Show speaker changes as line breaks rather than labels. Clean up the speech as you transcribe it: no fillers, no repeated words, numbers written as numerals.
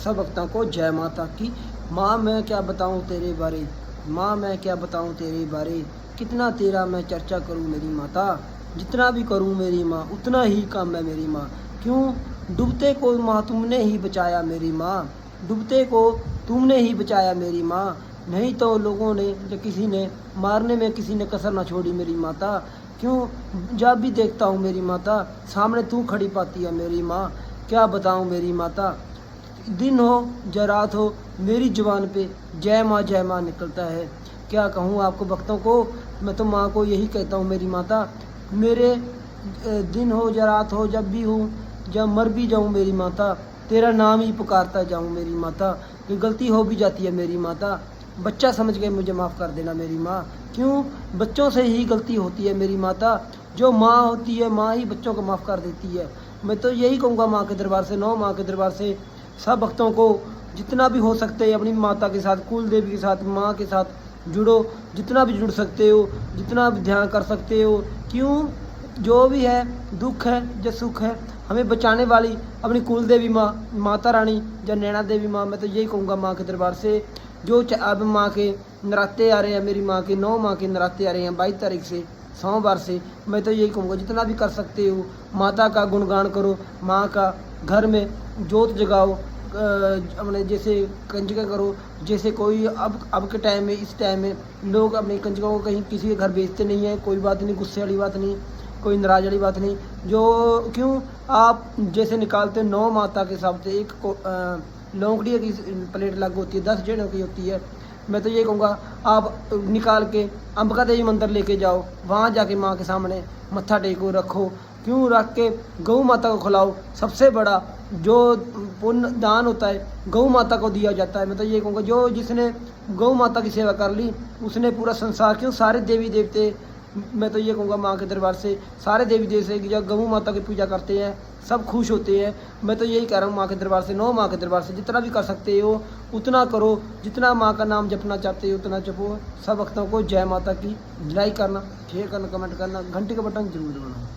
सब भक्तों को जय माता की। माँ मैं क्या बताऊँ तेरे बारे, माँ मैं क्या बताऊँ तेरे बारे, कितना तेरा मैं चर्चा करूँ मेरी माता, जितना भी करूँ मेरी माँ उतना ही कम है मेरी माँ। क्यों डूबते को माँ तुमने ही बचाया मेरी माँ, डूबते को तुमने ही बचाया मेरी माँ, नहीं तो लोगों ने या किसी ने मारने में किसी ने कसर ना छोड़ी मेरी माता। क्यों जब भी देखता हूँ मेरी माता सामने तू खड़ी पाती है मेरी माँ, क्या बताऊँ मेरी माता। दिन हो या रात हो मेरी ज़ुबान पे जय माँ निकलता है। क्या कहूँ आपको भक्तों को, मैं तो माँ को यही कहता हूँ मेरी माता। मेरे दिन हो या रात हो जब भी हूँ, जब मर भी जाऊँ मेरी माता, तेरा नाम ही पुकारता जाऊँ मेरी माता। कि गलती हो भी जाती है मेरी माता, बच्चा समझ के मुझे माफ़ कर देना मेरी माँ। क्यों बच्चों से ही गलती होती है मेरी माता, जो माँ होती है माँ ही बच्चों को माफ़ कर देती है। मैं तो यही कहूँगा माँ के दरबार से, नौ माँ के दरबार से सब भक्तों को जितना भी हो सकते हैं अपनी माता के साथ, कुल देवी के साथ, माँ के साथ जुड़ो, जितना भी जुड़ सकते हो, जितना भी ध्यान कर सकते हो। क्यों जो भी है दुख है या सुख है, हमें बचाने वाली अपनी कुल देवी माँ माता रानी या नैना देवी माँ, मैं तो यही कहूँगा माँ के दरबार से। जो अब माँ के नराते आ रहे हैं, मेरी माँ के 9 माँ के नराते आ रहे हैं 22 तारीख से सोमवार से, मैं तो यही कहूँगा जितना भी कर सकते हो माता का गुणगान करो, माँ का घर में जोत जगाओ, अपने जैसे कंजका करो। जैसे कोई अब के टाइम में, इस टाइम में लोग अपनी कंजका को कहीं किसी के घर बेचते नहीं है, कोई बात नहीं, गुस्से वाली बात नहीं, कोई नाराज वाली बात नहीं। जो क्यों आप जैसे निकालते 9 माता के हिसाब से एक को लौंगड़िया की प्लेट अलग होती है, 10 जड़ों की होती है। मैं तो ये कहूँगा आप निकाल के अंबिका देवी मंदिर लेके जाओ, वहाँ जाके माँ के सामने मत्था टेको, रखो। क्यों रख के गौ माता को खिलाओ, सबसे बड़ा जो पुण्य दान होता है गौ माता को दिया जाता है। मैं तो ये कहूँगा जो जिसने गौ माता की सेवा कर ली उसने पूरा संसार, क्यों सारे देवी देवते, मैं तो ये कहूँगा माँ के दरबार से सारे देवी देवते जब गौ माता की पूजा करते हैं सब खुश होते हैं। मैं तो यही कह रहा हूँ माँ के दरबार से, 9 माँ के दरबार से जितना भी कर सकते हो उतना करो, जितना माँ का नाम जपना चाहते हो उतना जपो। सब भक्तों को जय माता की। लाइक करना, शेयर करना, कमेंट करना, घंटी का बटन जरूर दबाना।